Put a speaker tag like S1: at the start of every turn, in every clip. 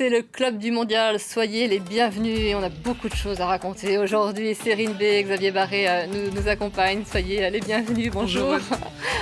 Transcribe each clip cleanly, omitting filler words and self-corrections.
S1: c'est le club du mondial. Soyez les bienvenus et on a beaucoup de choses à raconter aujourd'hui. Cérine B, Xavier Barré nous accompagnent. Soyez les bienvenus, bonjour.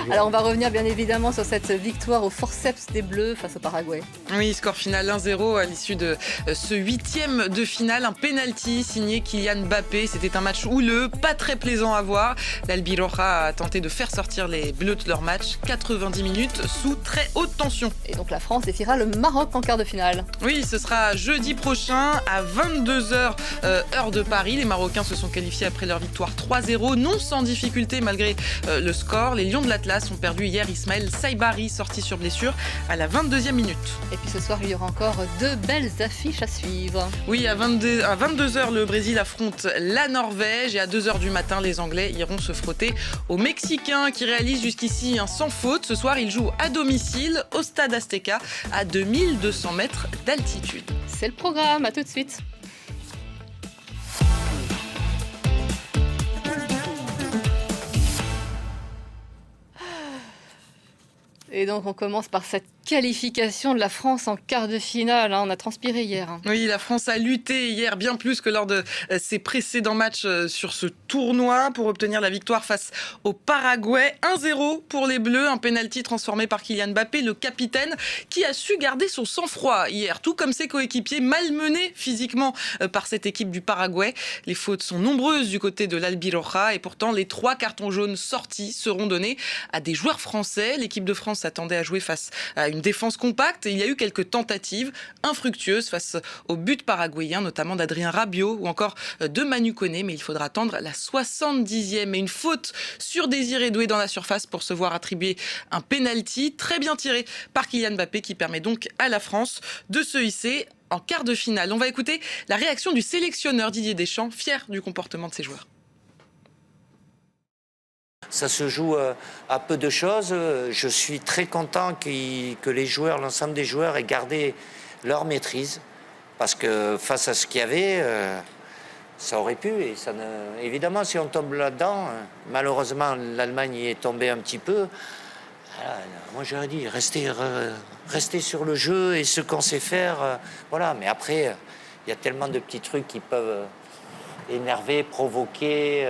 S1: Alors on va revenir bien évidemment sur cette victoire au forceps des Bleus face au Paraguay.
S2: Oui, score final 1-0 à l'issue de ce huitième de finale. Un penalty signé Kylian Mbappé. C'était un match houleux, pas très plaisant à voir. L'Albiroja a tenté de faire sortir les Bleus de leur match. 90 minutes sous très haute tension.
S1: Et donc la France défiera le Maroc en quart de finale.
S2: Oui, ce sera jeudi prochain à 22h heure de Paris. Les Marocains se sont qualifiés après leur victoire 3-0, non sans difficulté malgré le score. Les Lions de l'Atlas ont perdu hier Ismaël Saibari, sorti sur blessure à la 22e minute.
S1: Et puis ce soir, il y aura encore deux belles affiches à suivre.
S2: Oui, à 22h, le Brésil affronte la Norvège et à 2h du matin, les Anglais iront se frotter aux Mexicains qui réalisent jusqu'ici un sans faute. Ce soir, ils jouent à domicile au Stade Azteca à 2200 mètres d'altitude.
S1: C'est le programme, à tout de suite. Et donc on commence par cette qualification de la France en quart de finale. On a transpiré hier.
S2: Oui, la France a lutté hier bien plus que lors de ses précédents matchs sur ce tournoi pour obtenir la victoire face au Paraguay. 1-0 pour les Bleus, un penalty transformé par Kylian Mbappé, le capitaine, qui a su garder son sang-froid hier, tout comme ses coéquipiers, malmenés physiquement par cette équipe du Paraguay. Les fautes sont nombreuses du côté de l'Albiroja et pourtant les 3 cartons jaunes sortis seront donnés à des joueurs français. L'équipe de France s'attendait à jouer face à une défense compacte et il y a eu quelques tentatives infructueuses face au but paraguayen, notamment d'Adrien Rabiot ou encore de Manu Koné, mais il faudra attendre la 70e et une faute sur Désiré Doué dans la surface pour se voir attribuer un penalty très bien tiré par Kylian Mbappé qui permet donc à la France de se hisser en quart de finale. On va écouter la réaction du sélectionneur Didier Deschamps, fier du comportement de ses joueurs.
S3: Ça se joue à peu de choses. Je suis très content que les joueurs, l'ensemble des joueurs aient gardé leur maîtrise. Parce que face à ce qu'il y avait, ça aurait pu. Et évidemment, si on tombe là-dedans, malheureusement, l'Allemagne y est tombée un petit peu. Moi, j'aurais dit, rester sur le jeu et ce qu'on sait faire. Voilà. Mais après, il y a tellement de petits trucs qui peuvent énerver, provoquer,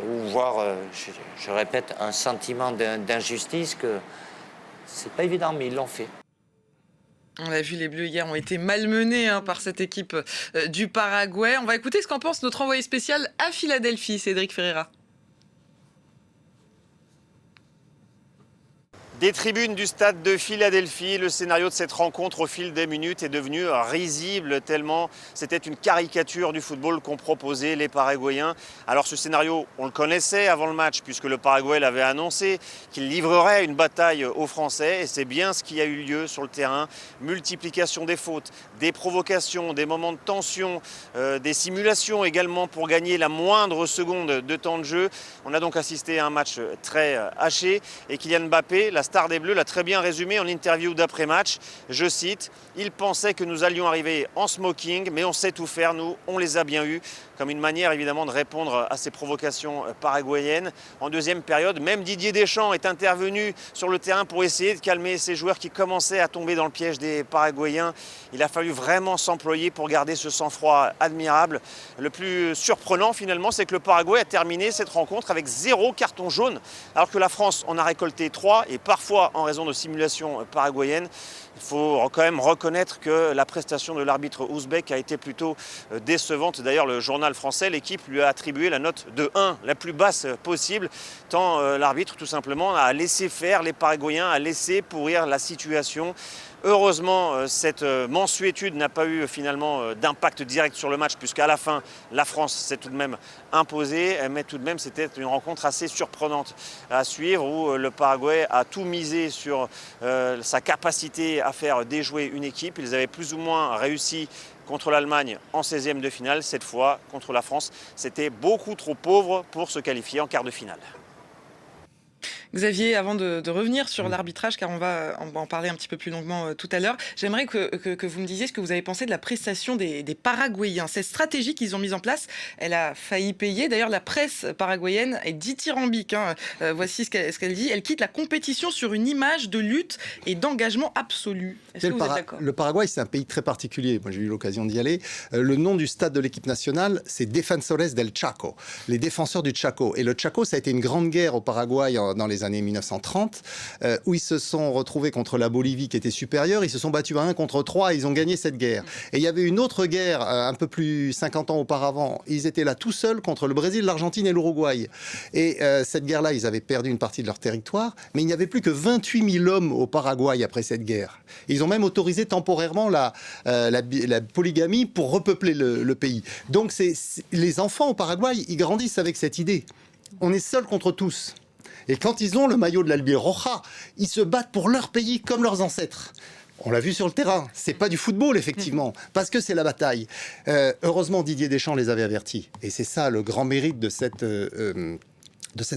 S3: ou voir, je répète, un sentiment d'injustice que c'est pas évident, mais ils l'ont fait.
S2: On a vu, les Bleus hier ont été malmenés par cette équipe du Paraguay. On va écouter ce qu'en pense notre envoyé spécial à Philadelphie, Cédric Ferreira.
S4: Des tribunes du stade de Philadelphie, le scénario de cette rencontre au fil des minutes est devenu risible tellement c'était une caricature du football qu'ont proposé les Paraguayens. Alors ce scénario, on le connaissait avant le match puisque le Paraguay l'avait annoncé qu'il livrerait une bataille aux Français et c'est bien ce qui a eu lieu sur le terrain. Multiplication des fautes, des provocations, des moments de tension, des simulations également pour gagner la moindre seconde de temps de jeu. On a donc assisté à un match très haché et Kylian Mbappé, la star des Bleus, l'a très bien résumé en interview d'après-match. Je cite, « Il pensait que nous allions arriver en smoking, mais on sait tout faire, nous, on les a bien eus », comme une manière évidemment de répondre à ces provocations paraguayennes. En deuxième période, même Didier Deschamps est intervenu sur le terrain pour essayer de calmer ces joueurs qui commençaient à tomber dans le piège des Paraguayens. Il a fallu vraiment s'employer pour garder ce sang-froid admirable. Le plus surprenant finalement, c'est que le Paraguay a terminé cette rencontre avec 0 carton jaune, alors que la France en a récolté 3 et parfois en raison de simulations paraguayennes. Il faut quand même reconnaître que la prestation de l'arbitre ouzbek a été plutôt décevante. D'ailleurs, le journal français, l'équipe, lui a attribué la note de 1, la plus basse possible, tant l'arbitre tout simplement a laissé faire les Paraguayens, a laissé pourrir la situation. Heureusement, cette mansuétude n'a pas eu finalement d'impact direct sur le match puisqu'à la fin, la France s'est tout de même imposée. Mais tout de même, c'était une rencontre assez surprenante à suivre où le Paraguay a tout misé sur sa capacité à faire déjouer une équipe. Ils avaient plus ou moins réussi contre l'Allemagne en 16e de finale. Cette fois, contre la France, c'était beaucoup trop pauvre pour se qualifier en quart de finale.
S2: Xavier, avant de revenir sur l'arbitrage, car on va en parler un petit peu plus longuement tout à l'heure, j'aimerais que vous me disiez ce que vous avez pensé de la prestation des Paraguayens. Cette stratégie qu'ils ont mise en place, elle a failli payer. D'ailleurs, la presse paraguayenne est dithyrambique. Voici ce qu'elle dit. Elle quitte la compétition sur une image de lutte et d'engagement absolu. Est-ce que vous êtes d'accord ?
S5: Le Paraguay, c'est un pays très particulier. Moi, j'ai eu l'occasion d'y aller. Le nom du stade de l'équipe nationale, c'est Defensores del Chaco, les défenseurs du Chaco. Et le Chaco, ça a été une grande guerre au Paraguay dans les années 1930, où ils se sont retrouvés contre la Bolivie qui était supérieure. Ils se sont battus à 1 contre 3 et ils ont gagné cette guerre. Et il y avait une autre guerre, un peu plus 50 ans auparavant. Ils étaient là tout seuls contre le Brésil, l'Argentine et l'Uruguay. Et cette guerre-là, ils avaient perdu une partie de leur territoire, mais il n'y avait plus que 28 000 hommes au Paraguay après cette guerre. Ils ont même autorisé temporairement la polygamie pour repeupler le pays. Donc les enfants au Paraguay, ils grandissent avec cette idée. On est seuls contre tous. Et quand ils ont le maillot de l'Albiroja, ils se battent pour leur pays comme leurs ancêtres. On l'a vu sur le terrain. C'est pas du football, effectivement, parce que c'est la bataille. Heureusement, Didier Deschamps les avait avertis. Et c'est ça le grand mérite de cet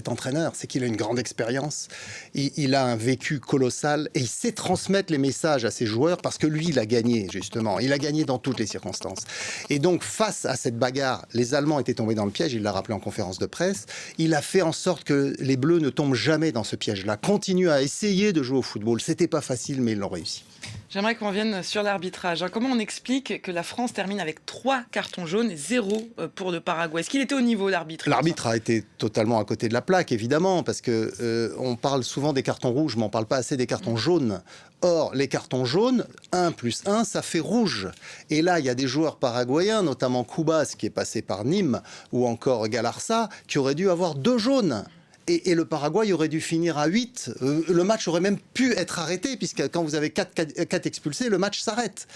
S5: entraîneur, c'est qu'il a une grande expérience, il a un vécu colossal et il sait transmettre les messages à ses joueurs parce que lui, il a gagné, justement. Il a gagné dans toutes les circonstances. Et donc, face à cette bagarre, les Allemands étaient tombés dans le piège, il l'a rappelé en conférence de presse. Il a fait en sorte que les Bleus ne tombent jamais dans ce piège-là, continuent à essayer de jouer au football. C'était pas facile, mais ils l'ont réussi.
S2: J'aimerais qu'on revienne sur l'arbitrage. Comment on explique que la France termine avec 3 cartons jaunes et 0 pour le Paraguay ? Est-ce qu'il était au niveau, l'arbitre ?
S5: L'arbitre a été totalement à côté de la plaque, évidemment, parce que on parle souvent des cartons rouges, mais on ne parle pas assez des cartons jaunes. Or, les cartons jaunes, 1 + 1, ça fait rouge. Et là, il y a des joueurs paraguayens, notamment Cubas, qui est passé par Nîmes, ou encore Galarza, qui auraient dû avoir 2 jaunes. Et le Paraguay aurait dû finir à 8. Le match aurait même pu être arrêté, puisque quand vous avez 4 expulsés, le match s'arrête.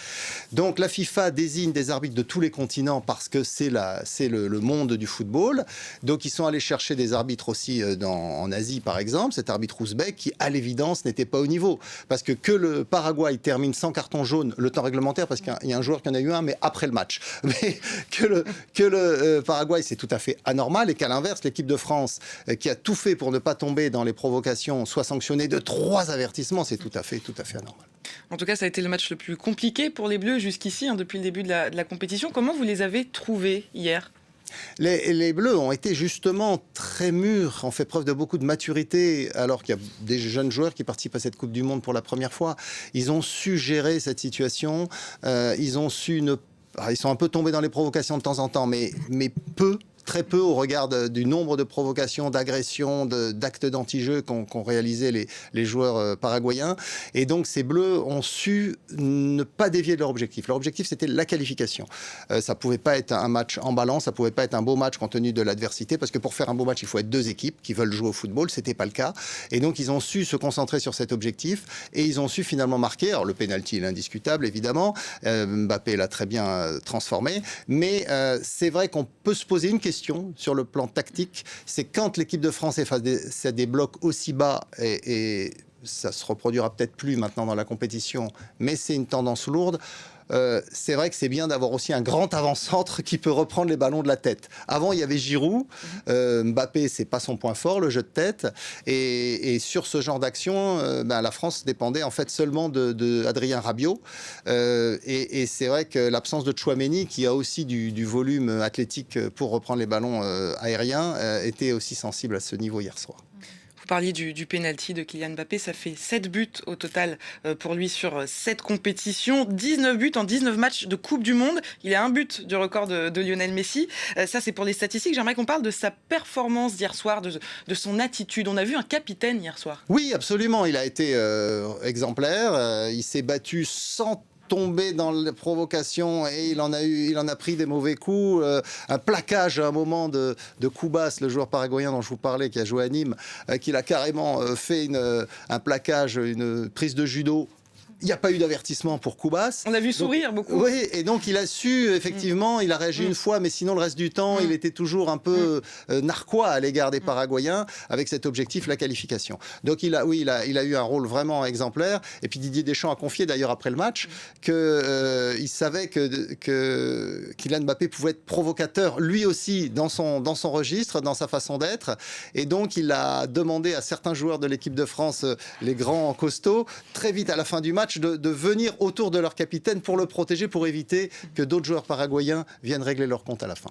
S5: Donc la FIFA désigne des arbitres de tous les continents parce que c'est le monde du football. Donc ils sont allés chercher des arbitres aussi en Asie, par exemple. Cet arbitre ouzbek qui, à l'évidence, n'était pas au niveau. Parce que le Paraguay termine sans carton jaune, le temps réglementaire, parce qu'il y a un joueur qui en a eu un, mais après le match. Mais que le Paraguay, c'est tout à fait anormal. Et qu'à l'inverse, l'équipe de France, qui a tout fait pour ne pas tomber dans les provocations, soit sanctionné de 3 avertissements, c'est tout à fait anormal.
S2: En tout cas, ça a été le match le plus compliqué pour les Bleus jusqu'ici, depuis le début de la compétition. Comment vous les avez trouvés hier ?
S5: Les Bleus ont été justement très mûrs, ont fait preuve de beaucoup de maturité, alors qu'il y a des jeunes joueurs qui participent à cette Coupe du Monde pour la première fois. Ils ont su gérer cette situation, ils sont un peu tombés dans les provocations de temps en temps, mais très peu au regard du nombre de provocations, d'agressions, d'actes d'anti-jeu qu'ont réalisé les joueurs paraguayens. Et donc, ces Bleus ont su ne pas dévier de leur objectif. Leur objectif, c'était la qualification. Ça pouvait pas être un match emballant, ça pouvait pas être un beau match compte tenu de l'adversité, parce que pour faire un beau match, il faut être 2 équipes qui veulent jouer au football. C'était pas le cas. Et donc, ils ont su se concentrer sur cet objectif et ils ont su finalement marquer. Alors, le penalty, il est indiscutable, évidemment. Mbappé l'a très bien transformé. Mais c'est vrai qu'on peut se poser une question sur le plan tactique, c'est quand l'équipe de France est face à des blocs aussi bas, et ça se reproduira peut-être plus maintenant dans la compétition, mais c'est une tendance lourde. C'est vrai que c'est bien d'avoir aussi un grand avant-centre qui peut reprendre les ballons de la tête. Avant, il y avait Giroud. Mbappé, c'est pas son point fort, le jeu de tête. Et sur ce genre d'action, la France dépendait en fait seulement de Adrien Rabiot. Et c'est vrai que l'absence de Tchouaméni, qui a aussi du volume athlétique pour reprendre les ballons aériens, était aussi sensible à ce niveau hier soir.
S2: Vous parliez du penalty de Kylian Mbappé, ça fait 7 buts au total pour lui sur 7 compétitions, 19 buts en 19 matchs de Coupe du Monde. Il a un but du record de Lionel Messi. Ça, c'est pour les statistiques. J'aimerais qu'on parle de sa performance d'hier soir, de son attitude. On a vu un capitaine hier soir.
S5: Oui, absolument. Il a été exemplaire. Il s'est battu sans tombé dans la provocation et il en a pris des mauvais coups. Un plaquage à un moment de Cubas, le joueur paraguayen dont je vous parlais, qui a joué à Nîmes, qu'il a carrément fait un plaquage, une prise de judo Il n'y a pas eu d'avertissement pour Koubas.
S2: On l'a vu sourire beaucoup.
S5: Oui, et donc il a su, effectivement, il a réagi une fois, mais sinon le reste du temps, il était toujours un peu narquois à l'égard des Paraguayens, avec cet objectif, la qualification. Donc il a eu un rôle vraiment exemplaire. Et puis Didier Deschamps a confié d'ailleurs après le match qu'il savait que Kylian Mbappé pouvait être provocateur, lui aussi, dans son registre, dans sa façon d'être. Et donc il a demandé à certains joueurs de l'équipe de France, les grands costauds, très vite à la fin du match, de venir autour de leur capitaine pour le protéger, pour éviter que d'autres joueurs paraguayens viennent régler leur compte à la fin.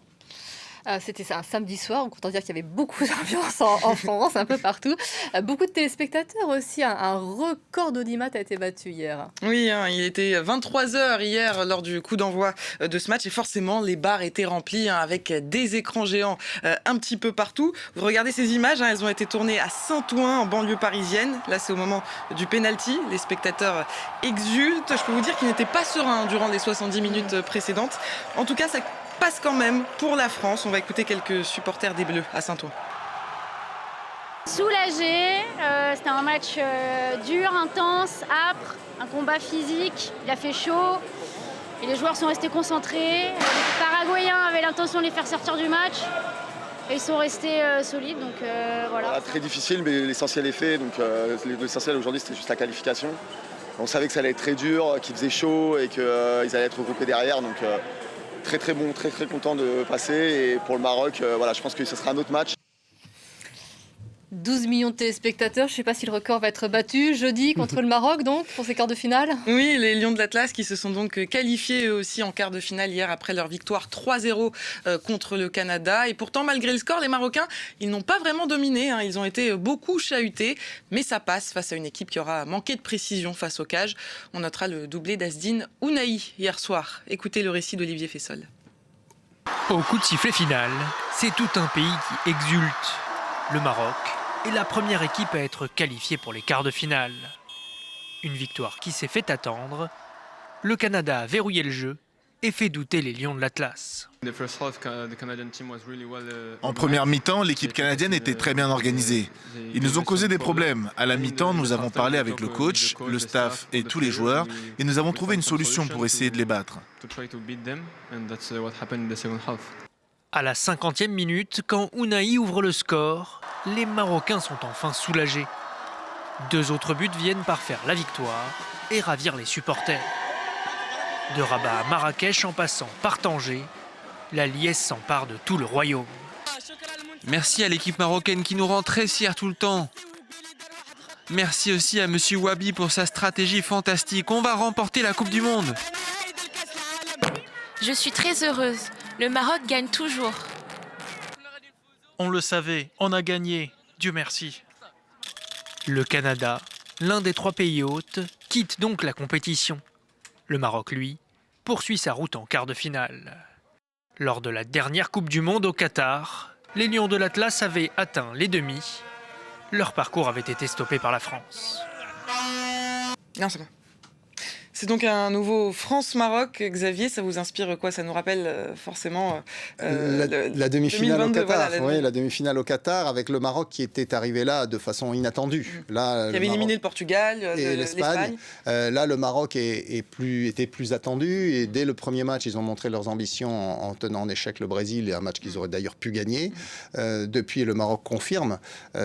S1: C'était un samedi soir, on peut dire qu'il y avait beaucoup d'ambiance en France, un peu partout. Beaucoup de téléspectateurs aussi. Un record d'audimat a été battu hier.
S2: Oui, il était 23h hier lors du coup d'envoi de ce match et forcément les bars étaient remplis avec des écrans géants un petit peu partout. Vous regardez ces images, elles ont été tournées à Saint-Ouen en banlieue parisienne. Là c'est au moment du penalty, les spectateurs exultent. Je peux vous dire qu'ils n'étaient pas sereins durant les 70 minutes précédentes. En tout cas ça passe quand même pour la France. On va écouter quelques supporters des Bleus à Saint-Ouen.
S6: Soulagé, c'était un match dur, intense, âpre, un combat physique, il a fait chaud et les joueurs sont restés concentrés. Les Paraguayens avaient l'intention de les faire sortir du match et ils sont restés solides, donc voilà.
S7: Très difficile, mais l'essentiel est fait, donc l'essentiel aujourd'hui c'était juste la qualification. On savait que ça allait être très dur, qu'il faisait chaud et qu'ils allaient être regroupés derrière, donc très bon, très content de passer. Et pour le Maroc, je pense que ce sera un autre match.
S1: 12 millions de téléspectateurs, je ne sais pas si le record va être battu jeudi contre le Maroc, donc, pour ces quarts de finale.
S2: Oui, les Lions de l'Atlas qui se sont donc qualifiés eux aussi en quart de finale hier après leur victoire 3-0 contre le Canada. Et pourtant, malgré le score, les Marocains, ils n'ont pas vraiment dominé. Ils ont été beaucoup chahutés, mais ça passe face à une équipe qui aura manqué de précision face au cage. On notera le doublé d'Asdine Ounahi hier soir. Écoutez le récit d'Olivier Fessol.
S8: Au coup de sifflet final, c'est tout un pays qui exulte. Le Maroc est la première équipe à être qualifiée pour les quarts de finale. Une victoire qui s'est fait attendre. Le Canada a verrouillé le jeu et fait douter les Lions de l'Atlas.
S9: En première mi-temps, l'équipe canadienne était très bien organisée. Ils nous ont causé des problèmes. À la mi-temps, nous avons parlé avec le coach, le staff et tous les joueurs et nous avons trouvé une solution pour essayer de les battre.
S8: À la 50e minute, quand Ounahi ouvre le score, les Marocains sont enfin soulagés. 2 autres buts viennent par faire la victoire et ravir les supporters. De Rabat à Marrakech en passant par Tanger, la liesse s'empare de tout le royaume.
S10: Merci à l'équipe marocaine qui nous rend très fiers tout le temps. Merci aussi à Monsieur Wabi pour sa stratégie fantastique. On va remporter la Coupe du Monde.
S11: Je suis très heureuse. Le Maroc gagne toujours.
S8: On le savait, on a gagné. Dieu merci. Le Canada, l'un des 3 pays hôtes, quitte donc la compétition. Le Maroc, lui, poursuit sa route en quart de finale. Lors de la dernière Coupe du Monde au Qatar, les Lions de l'Atlas avaient atteint les demi. Leur parcours avait été stoppé par la France.
S2: Non, c'est bon. C'est donc un nouveau France-Maroc. Xavier, ça vous inspire quoi? Ça nous rappelle forcément
S5: la demi-finale au Qatar.
S2: Voilà,
S5: oui, la demi-finale au Qatar avec le Maroc qui était arrivé là de façon inattendue. Là,
S2: qui avait éliminé le Portugal
S5: et l'Espagne. Là, le Maroc était plus attendu et dès le premier match, ils ont montré leurs ambitions en tenant en échec le Brésil, et un match qu'ils auraient d'ailleurs pu gagner. Depuis, le Maroc confirme.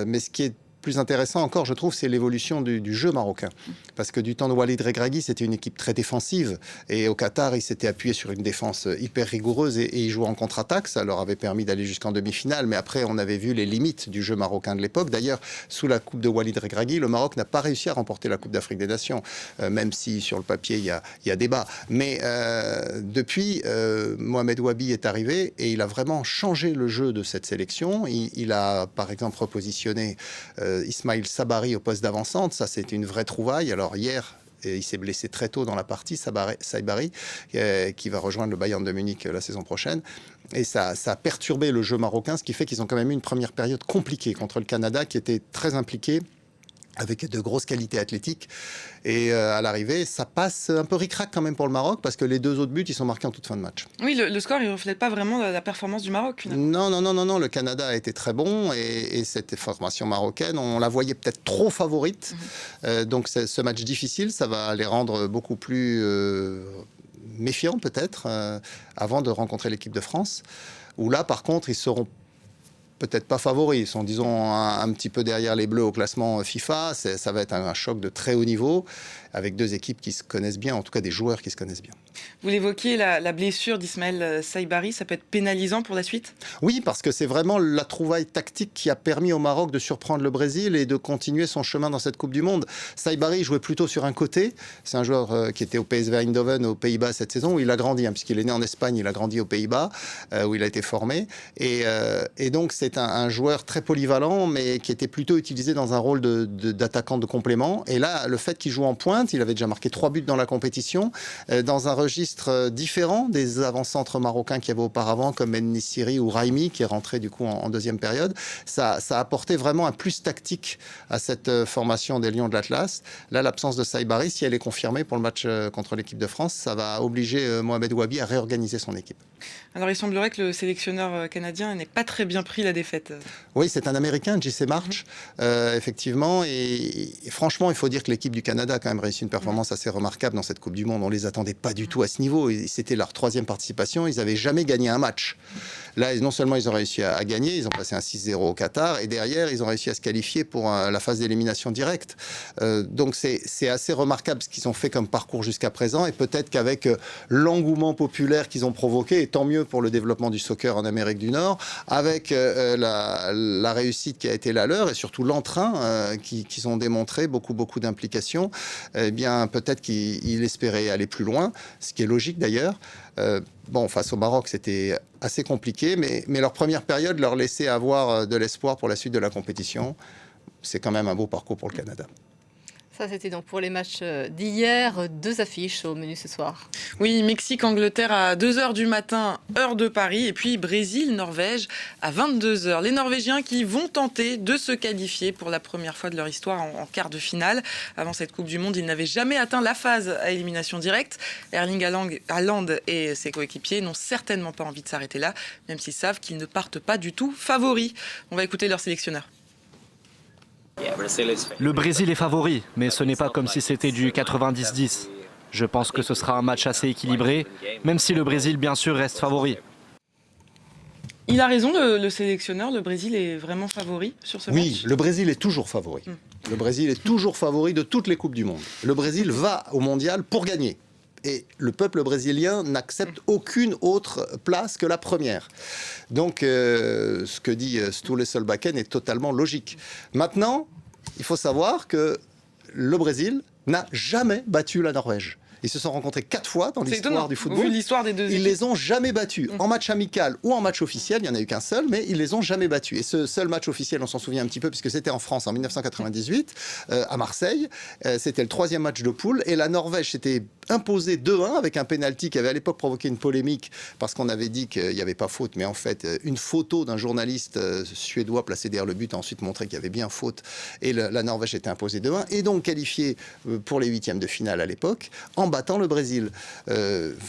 S5: Mais ce qui est plus intéressant encore, je trouve, c'est l'évolution du jeu marocain. Parce que du temps de Walid Regragui, c'était une équipe très défensive. Et au Qatar, il s'était appuyé sur une défense hyper rigoureuse et il jouait en contre-attaque. Ça leur avait permis d'aller jusqu'en demi-finale. Mais après, on avait vu les limites du jeu marocain de l'époque. D'ailleurs, sous la coupe de Walid Regragui, le Maroc n'a pas réussi à remporter la Coupe d'Afrique des Nations. Même si, sur le papier, il y a débat. Mais depuis, Mohamed Wabi est arrivé et il a vraiment changé le jeu de cette sélection. Il a, par exemple, repositionné Ismail Sabari au poste d'avant-centre, ça c'est une vraie trouvaille. Alors hier, il s'est blessé très tôt dans la partie, Sabari, qui va rejoindre le Bayern de Munich la saison prochaine. Et ça a perturbé le jeu marocain, ce qui fait qu'ils ont quand même eu une première période compliquée contre le Canada, qui était très impliqué avec de grosses qualités athlétiques. Et à l'arrivée, ça passe un peu ric-rac quand même pour le Maroc, parce que les 2 autres buts, ils sont marqués en toute fin de match.
S2: Oui, le score, il ne reflète pas vraiment la performance du Maroc, finalement.
S5: Non, le Canada a été très bon, et cette formation marocaine, on la voyait peut-être trop favorite. Donc ce match difficile, ça va les rendre beaucoup plus méfiants peut-être, avant de rencontrer l'équipe de France, où là, par contre, ils seront peut-être pas favoris, ils sont disons un petit peu derrière les Bleus au classement FIFA. Ça va être un choc de très haut niveau avec 2 équipes qui se connaissent bien, en tout cas des joueurs qui se connaissent bien.
S2: Vous l'évoquiez, la blessure d'Ismaël Saibari, ça peut être pénalisant pour la suite?
S5: Oui, parce que c'est vraiment la trouvaille tactique qui a permis au Maroc de surprendre le Brésil et de continuer son chemin dans cette Coupe du Monde. Saibari jouait plutôt sur un côté. C'est un joueur qui était au PSV Eindhoven aux Pays-Bas cette saison, où il a grandi, puisqu'il est né en Espagne, il a grandi aux Pays-Bas, où il a été formé. Et donc c'est un joueur très polyvalent, mais qui était plutôt utilisé dans un rôle d'attaquant de complément. Et là, le fait qu'il joue en pointe, il avait déjà marqué 3 buts dans la compétition, dans un registre différent des avant-centres marocains qu'il y avait auparavant, comme En-Nesyri ou Raimi, qui est rentré du coup en deuxième période. Ça a apporté vraiment un plus tactique à cette formation des Lions de l'Atlas. Là, l'absence de Saibari, si elle est confirmée pour le match contre l'équipe de France, ça va obliger Mohamed Wabi à réorganiser son équipe.
S2: Alors, il semblerait que le sélectionneur canadien n'ait pas très bien pris la défaite.
S5: Oui, c'est un Américain, J.C. March, effectivement. Et franchement, il faut dire que l'équipe du Canada a quand même réussi une performance assez remarquable dans cette Coupe du Monde. On ne les attendait pas du tout à ce niveau. C'était leur 3e participation. Ils n'avaient jamais gagné un match. Là, non seulement ils ont réussi à gagner, ils ont passé un 6-0 au Qatar. Et derrière, ils ont réussi à se qualifier pour la phase d'élimination directe. Donc, c'est assez remarquable ce qu'ils ont fait comme parcours jusqu'à présent. Et peut-être qu'avec l'engouement populaire qu'ils ont provoqué, et tant mieux pour le développement du soccer en Amérique du Nord, avec la réussite qui a été la leur et surtout l'entrain qu'ils ont démontré, beaucoup d'implication, eh bien peut-être qu'ils espéraient aller plus loin, ce qui est logique d'ailleurs. Face au Maroc, c'était assez compliqué, mais leur première période leur laissait avoir de l'espoir pour la suite de la compétition. C'est quand même un beau parcours pour le Canada.
S1: Ça, c'était donc pour les matchs d'hier. 2 affiches au menu ce soir.
S2: Oui, Mexique-Angleterre à 2h du matin, heure de Paris. Et puis Brésil-Norvège à 22h. Les Norvégiens qui vont tenter de se qualifier pour la première fois de leur histoire en quart de finale. Avant cette Coupe du Monde, ils n'avaient jamais atteint la phase à élimination directe. Erling Haaland et ses coéquipiers n'ont certainement pas envie de s'arrêter là, même s'ils savent qu'ils ne partent pas du tout favoris. On va écouter leur sélectionneur.
S12: Le Brésil est favori, mais ce n'est pas comme si c'était du 90-10. Je pense que ce sera un match assez équilibré, même si le Brésil, bien sûr, reste favori.
S2: Il a raison, le sélectionneur, le Brésil est vraiment favori sur ce match.
S5: Oui, le Brésil est toujours favori. Le Brésil est toujours favori de toutes les Coupes du Monde. Le Brésil va au Mondial pour gagner. Et le peuple brésilien n'accepte aucune autre place que la première. Donc, ce que dit Sture Solbakken est totalement logique. Maintenant, il faut savoir que le Brésil n'a jamais battu la Norvège. Ils se sont rencontrés 4 fois dans l'histoire du football.
S2: Vu l'histoire des 2 équipes.
S5: Ils les ont jamais battus. En match amical ou en match officiel, il n'y en a eu qu'un seul, mais ils les ont jamais battus. Et ce seul match officiel, on s'en souvient un petit peu, puisque c'était en France en 1998, à Marseille. C'était le 3e match de poule. Et la Norvège s'était imposée 2-1 avec un pénalty qui avait à l'époque provoqué une polémique, parce qu'on avait dit qu'il n'y avait pas faute, mais en fait, une photo d'un journaliste suédois placé derrière le but a ensuite montré qu'il y avait bien faute. Et la Norvège était imposée 2-1, et donc qualifiée pour les 8e de finale à l'époque, en battant le Brésil,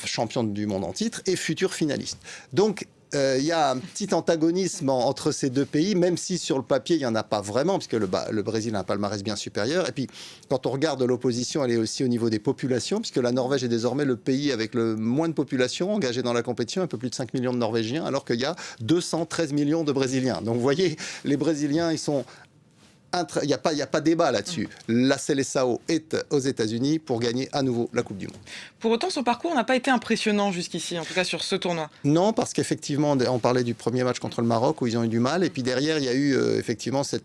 S5: champion du monde en titre et futur finaliste. Donc, il y a un petit antagonisme entre ces 2 pays, même si sur le papier, il n'y en a pas vraiment, puisque le Brésil a un palmarès bien supérieur. Et puis, quand on regarde l'opposition, elle est aussi au niveau des populations, puisque la Norvège est désormais le pays avec le moins de population engagée dans la compétition, un peu plus de 5 millions de Norvégiens, alors qu'il y a 213 millions de Brésiliens. Donc, vous voyez, les Brésiliens, ils sont... Il n'y a pas débat là-dessus. La Seleção est aux États-Unis pour gagner à nouveau la Coupe du Monde.
S2: Pour autant, son parcours n'a pas été impressionnant jusqu'ici, en tout cas sur ce tournoi.
S5: Non, parce qu'effectivement, on parlait du premier match contre le Maroc où ils ont eu du mal. Et puis derrière, il y a eu effectivement ce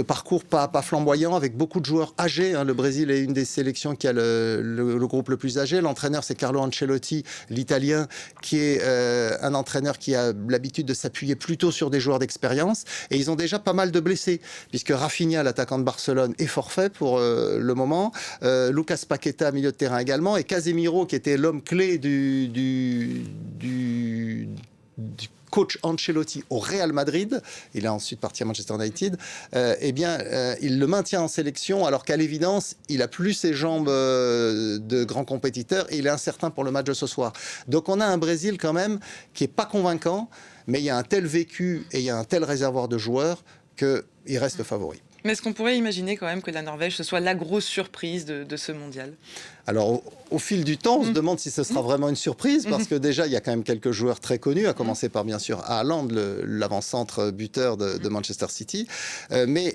S5: parcours pas flamboyant avec beaucoup de joueurs âgés. Le Brésil est une des sélections qui a le groupe le plus âgé. L'entraîneur, c'est Carlo Ancelotti, l'Italien, qui est un entraîneur qui a l'habitude de s'appuyer plutôt sur des joueurs d'expérience. Et ils ont déjà pas mal de blessés, puisque Rafinha, l'attaquant de Barcelone, est forfait pour le moment. Lucas Paqueta, milieu de terrain également, et Casemiro, qui était l'homme clé du coach Ancelotti au Real Madrid, il est ensuite parti à Manchester United, il le maintient en sélection alors qu'à l'évidence, il a plus ses jambes de grand compétiteur et il est incertain pour le match de ce soir. Donc on a un Brésil quand même qui est pas convaincant, mais il y a un tel vécu et il y a un tel réservoir de joueurs qu'il reste favori.
S2: Mais est-ce qu'on pourrait imaginer quand même que la Norvège, ce soit la grosse surprise de ce mondial ?
S5: Alors, au fil du temps, on se demande si ce sera vraiment une surprise, parce que déjà, il y a quand même quelques joueurs très connus, à commencer par, bien sûr, Haaland, l'avant-centre buteur de Manchester City. Mais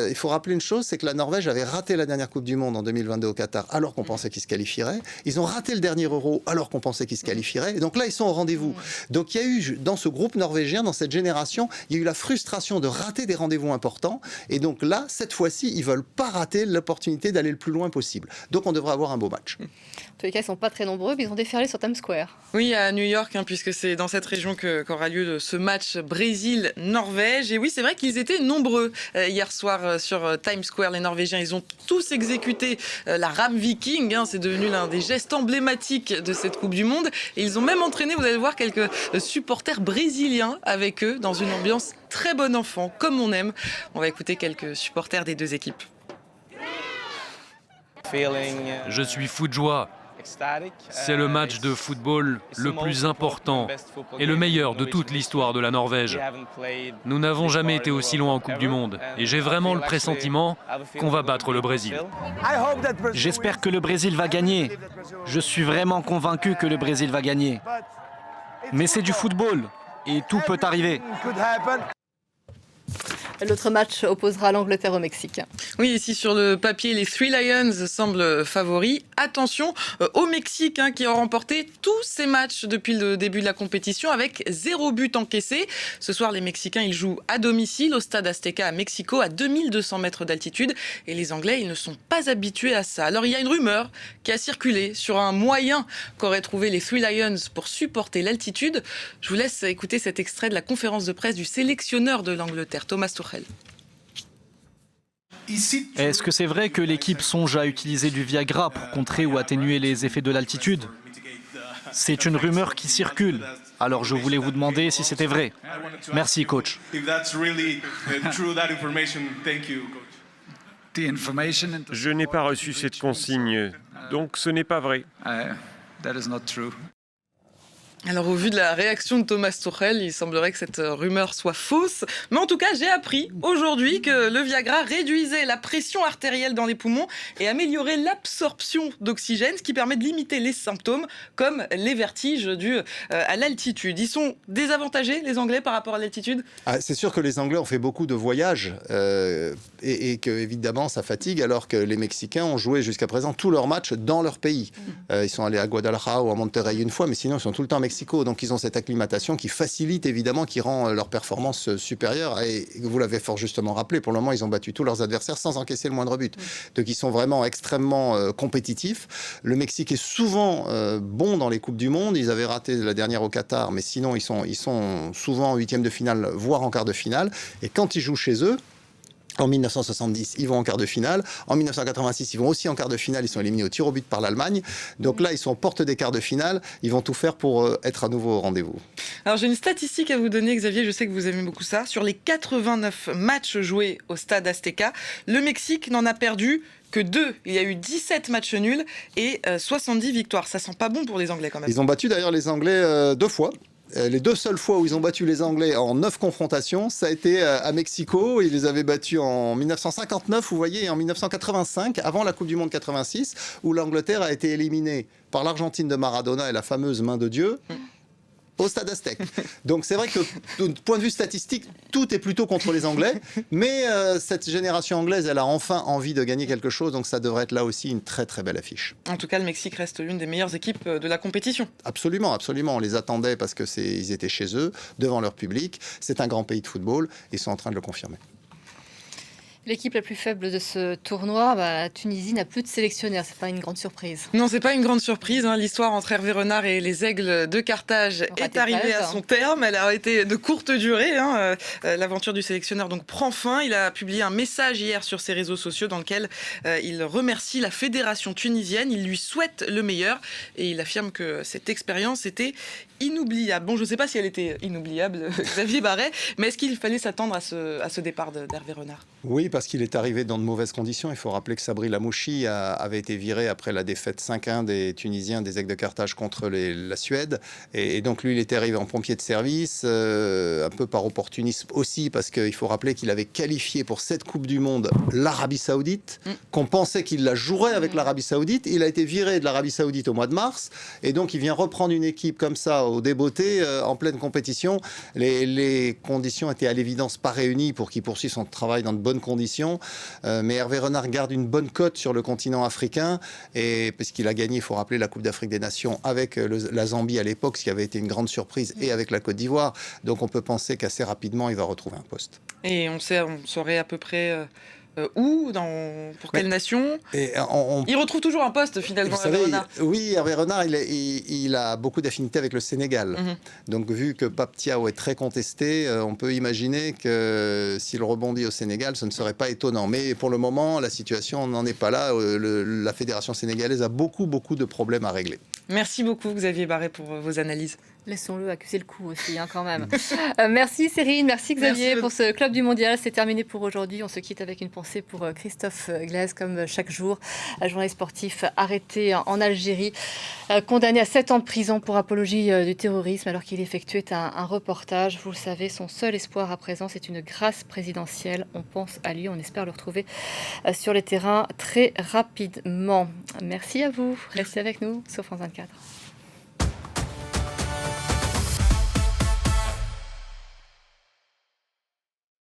S5: il faut rappeler une chose, c'est que la Norvège avait raté la dernière Coupe du Monde en 2022 au Qatar, alors qu'on pensait qu'ils se qualifieraient. Ils ont raté le dernier Euro, alors qu'on pensait qu'ils se qualifieraient. Et donc là, ils sont au rendez-vous. Donc il y a eu, dans ce groupe norvégien, dans cette génération, il y a eu la frustration de rater des rendez-vous importants. Et donc là, cette fois-ci, ils veulent pas rater l'opportunité d'aller le plus loin possible. Donc on devrait avoir un beau match.
S1: En tous les cas, ils ne sont pas très nombreux, mais ils ont déferlé sur Times Square.
S2: Oui, à New York, puisque c'est dans cette région qu'aura lieu ce match Brésil-Norvège. Et oui, c'est vrai qu'ils étaient nombreux hier soir sur Times Square. Les Norvégiens, ils ont tous exécuté la rame viking. C'est devenu l'un des gestes emblématiques de cette Coupe du Monde. Et ils ont même entraîné, vous allez voir, quelques supporters brésiliens avec eux dans une ambiance très bon enfant, comme on aime. On va écouter quelques supporters des deux équipes.
S13: Je suis fou de joie. C'est le match de football le plus important et le meilleur de toute l'histoire de la Norvège. Nous n'avons jamais été aussi loin en Coupe du Monde et j'ai vraiment le pressentiment qu'on va battre le Brésil.
S12: J'espère que le Brésil va gagner. Je suis vraiment convaincu que le Brésil va gagner. Mais c'est du football et tout peut arriver.
S1: L'autre match opposera l'Angleterre au Mexique.
S2: Oui, ici sur le papier, les Three Lions semblent favoris. Attention au Mexique qui a remporté tous ses matchs depuis le début de la compétition avec 0 but encaissé. Ce soir, les Mexicains, ils jouent à domicile au Stade Azteca à Mexico à 2200 mètres d'altitude. Et les Anglais, ils ne sont pas habitués à ça. Alors il y a une rumeur qui a circulé sur un moyen qu'auraient trouvé les Three Lions pour supporter l'altitude. Je vous laisse écouter cet extrait de la conférence de presse du sélectionneur de l'Angleterre, Thomas Tuchel.
S12: Est-ce que c'est vrai que l'équipe songe à utiliser du Viagra pour contrer ou atténuer les effets de l'altitude ? C'est une rumeur qui circule. Alors je voulais vous demander si c'était vrai. Merci, coach.
S14: Je n'ai pas reçu cette consigne, donc ce n'est pas vrai.
S2: Alors au vu de la réaction de Thomas Tuchel, il semblerait que cette rumeur soit fausse. Mais en tout cas, j'ai appris aujourd'hui que le Viagra réduisait la pression artérielle dans les poumons et améliorait l'absorption d'oxygène, ce qui permet de limiter les symptômes comme les vertiges dus à l'altitude. Ils sont désavantagés, les Anglais, par rapport à l'altitude ?
S5: C'est sûr que les Anglais ont fait beaucoup de voyages et que évidemment ça fatigue, alors que les Mexicains ont joué jusqu'à présent tous leurs matchs dans leur pays. Ils sont allés à Guadalajara ou à Monterrey une fois, mais sinon ils sont tout le temps Mexico. Donc ils ont cette acclimatation qui facilite évidemment, qui rend leur performance supérieure. Et vous l'avez fort justement rappelé, pour le moment ils ont battu tous leurs adversaires sans encaisser le moindre but. Donc ils sont vraiment extrêmement compétitifs. Le Mexique est souvent bon dans les Coupes du Monde. Ils avaient raté la dernière au Qatar, mais sinon ils sont souvent en huitième de finale, voire en quart de finale. Et quand ils jouent chez eux, en 1970, ils vont en quart de finale. En 1986, ils vont aussi en quart de finale. Ils sont éliminés au tir au but par l'Allemagne. Donc là, ils sont en porte des quarts de finale. Ils vont tout faire pour être à nouveau au rendez-vous.
S2: Alors j'ai une statistique à vous donner, Xavier. Je sais que vous aimez beaucoup ça. Sur les 89 matchs joués au Stade Azteca, le Mexique n'en a perdu que 2. Il y a eu 17 matchs nuls et 70 victoires. Ça sent pas bon pour les Anglais quand même.
S5: Ils ont battu d'ailleurs les Anglais 2 fois. Les 2 seules fois où ils ont battu les Anglais en 9 confrontations, ça a été à Mexico. Ils les avaient battus en 1959, vous voyez, et en 1985, avant la Coupe du Monde 86, où l'Angleterre a été éliminée par l'Argentine de Maradona et la fameuse main de Dieu au Stade Aztec. Donc c'est vrai que, du point de vue statistique, tout est plutôt contre les Anglais, mais cette génération anglaise, elle a enfin envie de gagner quelque chose, donc ça devrait être là aussi une très très belle affiche.
S2: En tout cas, le Mexique reste l'une des meilleures équipes de la compétition.
S5: Absolument, absolument. On les attendait parce que ils étaient chez eux, devant leur public. C'est un grand pays de football, et ils sont en train de le confirmer.
S1: L'équipe la plus faible de ce tournoi, la Tunisie n'a plus de sélectionneur. C'est pas une grande surprise.
S2: Non, c'est pas une grande surprise. L'histoire entre Hervé Renard et les Aigles de Carthage est arrivée à son terme. Elle a été de courte durée. L'aventure du sélectionneur donc prend fin. Il a publié un message hier sur ses réseaux sociaux dans lequel il remercie la fédération tunisienne. Il lui souhaite le meilleur et il affirme que cette expérience était inoubliable. Bon, je ne sais pas si elle était inoubliable, Xavier Barret, mais est-ce qu'il fallait s'attendre à ce départ d'Hervé Renard ?
S5: Oui, parce qu'il est arrivé dans de mauvaises conditions. Il faut rappeler que Sabri Lamouchi avait été viré après la défaite 5-1 des Tunisiens des Aigles de Carthage contre la Suède. Et donc lui, il était arrivé en pompier de service, un peu par opportunisme aussi, parce qu'il faut rappeler qu'il avait qualifié pour cette Coupe du Monde l'Arabie Saoudite, qu'on pensait qu'il la jouerait avec l'Arabie Saoudite. Il a été viré de l'Arabie Saoudite au mois de mars. Et donc, il vient reprendre une équipe comme ça, au débeauté, en pleine compétition. Les conditions étaient à l'évidence pas réunies pour qu'il poursuive son travail dans de bonnes conditions. Mais Hervé Renard garde une bonne cote sur le continent africain, et puisqu'il a gagné, il faut rappeler, la Coupe d'Afrique des Nations avec la Zambie à l'époque, ce qui avait été une grande surprise, et avec la Côte d'Ivoire. Donc on peut penser qu'assez rapidement, il va retrouver un poste.
S2: Et on saurait à peu près... pour quelle nation Il retrouve toujours un poste finalement,
S5: vous savez,
S2: Hervé Renard.
S5: Oui, Hervé Renard, il a beaucoup d'affinités avec le Sénégal. Donc vu que Pape Thiaw est très contesté, on peut imaginer que s'il rebondit au Sénégal, ce ne serait pas étonnant. Mais pour le moment, la situation n'en est pas là. La fédération sénégalaise a beaucoup de problèmes à régler.
S2: Merci beaucoup Xavier Barret pour vos analyses.
S1: Laissons-le accuser le coup aussi, quand même. Merci Cyrine, merci Xavier pour ce Club du Mondial. C'est terminé pour aujourd'hui. On se quitte avec une pensée pour Christophe Glaise, comme chaque jour, journaliste sportif arrêté en Algérie, condamné à 7 ans de prison pour apologie du terrorisme alors qu'il effectuait un reportage. Vous le savez, son seul espoir à présent, c'est une grâce présidentielle. On pense à lui, on espère le retrouver sur les terrains très rapidement. Merci à vous. Restez avec nous sur France 24.